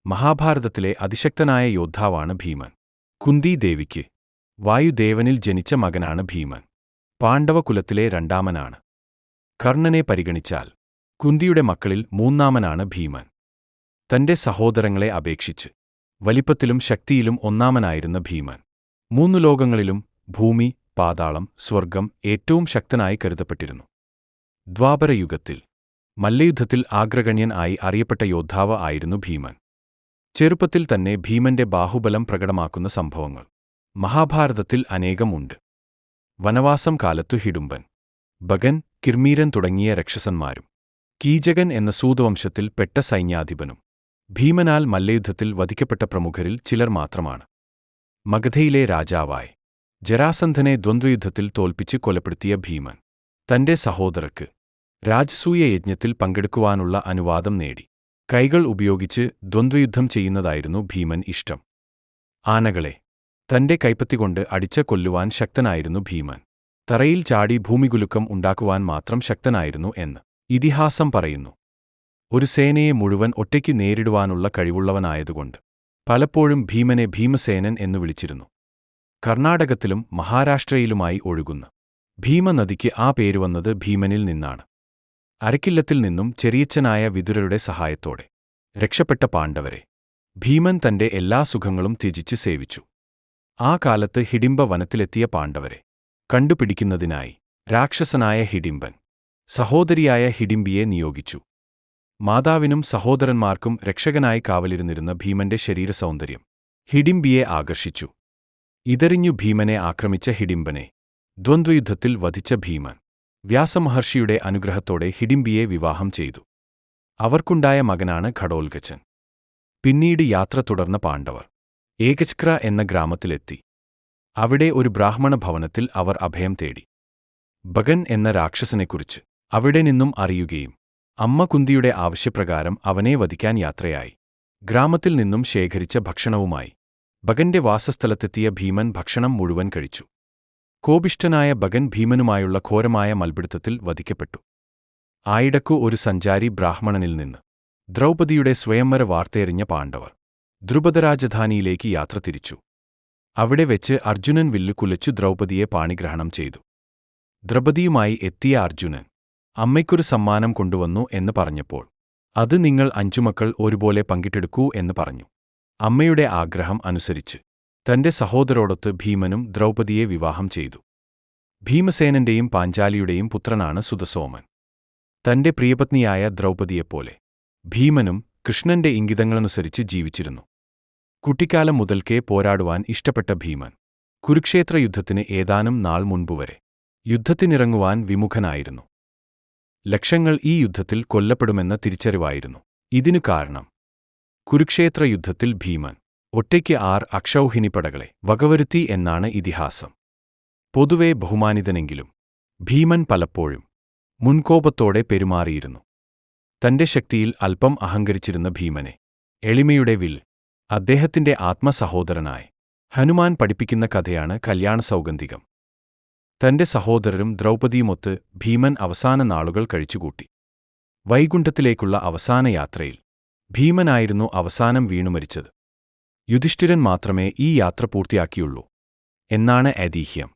മഹാഭാരതത്തിലെ അതിശക്തനായ യോദ്ധാവാണ് ഭീമൻ. കുന്തി ദേവിക്ക് വായുദേവനിൽ ജനിച്ച മകനാണ് ഭീമൻ. പാണ്ഡവകുലത്തിലെ രണ്ടാമനാണ്. കർണനെ പരിഗണിച്ചാൽ കുന്തിയുടെ മക്കളിൽ മൂന്നാമനാണ് ഭീമൻ. തന്റെ സഹോദരങ്ങളെ അപേക്ഷിച്ച് വലിപ്പത്തിലും ശക്തിയിലും ഒന്നാമനായിരുന്ന ഭീമൻ മൂന്നു ലോകങ്ങളിലും ഭൂമി, പാതാളം, സ്വർഗം ഏറ്റവും ശക്തനായി കരുതപ്പെട്ടിരുന്നു. ദ്വാപരയുഗത്തിൽ മല്ലയുദ്ധത്തിൽ അഗ്രഗണ്യൻ ആയി അറിയപ്പെട്ട യോദ്ധാവ് ആയിരുന്നു ഭീമൻ. ചെറുപ്പത്തിൽ തന്നെ ഭീമന്റെ ബാഹുബലം പ്രകടമാക്കുന്ന സംഭവങ്ങൾ മഹാഭാരതത്തിൽ അനേകമുണ്ട്. വനവാസം കാലത്തു ഹിഡുംബൻ, ഭഗൻ, കിർമീരൻ തുടങ്ങിയ രക്ഷസന്മാരും കീചകൻ എന്ന സൂതവംശത്തിൽ പെട്ട സൈന്യാധിപനും ഭീമനാൽ മല്ലയുദ്ധത്തിൽ വധിക്കപ്പെട്ട പ്രമുഖരിൽ ചിലർ മാത്രമാണ്. മഗധയിലെ രാജാവായ ജരാസന്ധനെ ദ്വന്ദ്വയുദ്ധത്തിൽ തോൽപ്പിച്ച് കൊലപ്പെടുത്തിയ ഭീമൻ തന്റെ സഹോദരർക്ക് രാജസൂയ യജ്ഞത്തിൽ പങ്കെടുക്കുവാനുള്ള അനുവാദം നേടി. കൈകൾ ഉപയോഗിച്ച് ദ്വന്ദ്വയുദ്ധം ചെയ്യുന്നതായിരുന്നു ഭീമൻ ഇഷ്ടം. ആനകളെ തന്റെ കൈപ്പത്തികൊണ്ട് അടിച്ച് കൊല്ലുവാൻ ശക്തനായിരുന്നു ഭീമൻ. തറയിൽ ചാടി ഭൂമികുലുക്കം ഉണ്ടാക്കുവാൻ മാത്രം ശക്തനായിരുന്നു എന്ന് ഇതിഹാസം പറയുന്നു. ഒരു സേനയെ മുഴുവൻ ഒറ്റയ്ക്ക് നേരിടുവാനുള്ള കഴിവുള്ളവനായതുകൊണ്ട് പലപ്പോഴും ഭീമനെ ഭീമസേനൻ എന്നു വിളിച്ചിരുന്നു. കർണാടകത്തിലും മഹാരാഷ്ട്രയിലുമായി ഒഴുകുന്ന ഭീമനദിക്ക് ആ പേരുവന്നത് ഭീമനിൽ നിന്നാണ്. അരക്കില്ലത്തിൽ നിന്നും ചെറിയച്ഛനായ വിതുരരുടെ സഹായത്തോടെ രക്ഷപ്പെട്ട പാണ്ഡവരെ ഭീമൻ തന്റെ എല്ലാ സുഖങ്ങളും ത്യജിച്ച് സേവിച്ചു. ആ കാലത്ത് ഹിഡിംബ വനത്തിലെത്തിയ പാണ്ഡവരെ കണ്ടുപിടിക്കുന്നതിനായി രാക്ഷസനായ ഹിഡിംബൻ സഹോദരിയായ ഹിഡിംബിയെ നിയോഗിച്ചു. മാതാവിനും സഹോദരന്മാർക്കും രക്ഷകനായി കാവലിരുന്നിരുന്ന ഭീമന്റെ ശരീരസൗന്ദര്യം ഹിഡിംബിയെ ആകർഷിച്ചു. ഇതറിഞ്ഞു ഭീമനെ ആക്രമിച്ച ഹിഡിംബനെ ദ്വന്ദ്വയുദ്ധത്തിൽ വധിച്ച ഭീമൻ വ്യാസമഹർഷിയുടെ അനുഗ്രഹത്തോടെ ഹിഡിംബിയെ വിവാഹം ചെയ്തു. അവർക്കുണ്ടായ മകനാണ് ഘടോൽകചൻ. പിന്നീട് യാത്ര തുടർന്ന പാണ്ഡവർ ഏകച്ക്ര എന്ന ഗ്രാമത്തിലെത്തി. അവിടെ ഒരു ബ്രാഹ്മണ ഭവനത്തിൽ അവർ അഭയം തേടി. ഭഗൻ എന്ന രാക്ഷസനെക്കുറിച്ച് അവിടെ നിന്നും അറിയുകയും അമ്മ കുന്തിയുടെ ആവശ്യപ്രകാരം അവനെ വധിക്കാൻ യാത്രയായി. ഗ്രാമത്തിൽ നിന്നും ശേഖരിച്ച ഭക്ഷണവുമായി ഭഗന്റെ വാസസ്ഥലത്തെത്തിയ ഭീമൻ ഭക്ഷണം മുഴുവൻ കഴിച്ചു. കോപിഷ്ഠനായ ഭഗൻ ഭീമനുമായുള്ള ഘോരമായ മൽപിടുത്തത്തിൽ വധിക്കപ്പെട്ടു. ആയിടക്കു ഒരു സഞ്ചാരി ബ്രാഹ്മണനിൽ നിന്ന് ദ്രൗപദിയുടെ സ്വയംവര വാർത്തയറിഞ്ഞ പാണ്ഡവർ ദ്രുപദരാജധാനിയിലേക്ക് യാത്ര തിരിച്ചു. അവിടെ വെച്ച് അർജുനൻ വില്ലു കുലച്ചു ദ്രൗപദിയെ പാണിഗ്രഹണം ചെയ്തു. ദ്രൗപദിയുമായി എത്തിയ അർജുനൻ അമ്മയ്ക്കൊരു സമ്മാനം കൊണ്ടുവന്നു എന്ന് പറഞ്ഞപ്പോൾ അത് നിങ്ങൾ 5 മക്കൾ ഒരുപോലെ പങ്കിട്ടെടുക്കൂ എന്ന് പറഞ്ഞു. അമ്മയുടെ ആഗ്രഹം അനുസരിച്ച് തന്റെ സഹോദരോടൊത്ത് ഭീമനും ദ്രൗപദിയെ വിവാഹം ചെയ്തു. ഭീമസേനന്റെയും പാഞ്ചാലിയുടെയും പുത്രനാണ് സുതസോമൻ. തന്റെ പ്രിയപത്നിയായ ദ്രൗപദിയെപ്പോലെ ഭീമനും കൃഷ്ണന്റെ ഇംഗിതങ്ങളനുസരിച്ച് ജീവിച്ചിരുന്നു. കുട്ടിക്കാലം മുതൽക്കേ പോരാടുവാൻ ഇഷ്ടപ്പെട്ട ഭീമൻ കുരുക്ഷേത്ര യുദ്ധത്തിന് ഏതാനും നാൾ മുൻപുവരെ യുദ്ധത്തിനിറങ്ങുവാൻ വിമുഖനായിരുന്നു. ലക്ഷങ്ങൾ ഈ യുദ്ധത്തിൽ കൊല്ലപ്പെടുമെന്ന തിരിച്ചറിവായിരുന്നു ഇതിനു കാരണം. കുരുക്ഷേത്ര യുദ്ധത്തിൽ ഭീമൻ ഒറ്റയ്ക്ക് 6 അക്ഷൗഹിണിപ്പടകളെ വകവരുത്തി എന്നാണ് ഇതിഹാസം. പൊതുവെ ബഹുമാനിതനെങ്കിലും ഭീമൻ പലപ്പോഴും മുൻകോപത്തോടെ പെരുമാറിയിരുന്നു. തന്റെ ശക്തിയിൽ അല്പം അഹങ്കരിച്ചിരുന്ന ഭീമനെ എളിമയുടെ വിൽ അദ്ദേഹത്തിന്റെ ആത്മസഹോദരനായ ഹനുമാൻ പഠിപ്പിക്കുന്ന കഥയാണ് കല്യാണസൗഗന്ധികം. തന്റെ സഹോദരരും ദ്രൗപദിയുമൊത്ത് ഭീമൻ അവസാന നാളുകൾ കഴിച്ചുകൂട്ടി. വൈകുണ്ഠത്തിലേക്കുള്ള അവസാന യാത്രയിൽ ഭീമനായിരുന്നു അവസാനം വീണുമരിച്ചത്. യുധിഷ്ഠിരൻ മാത്രമേ ഈ യാത്ര പൂർത്തിയാക്കിയുള്ളൂ എന്നാണ് ഐതിഹ്യം.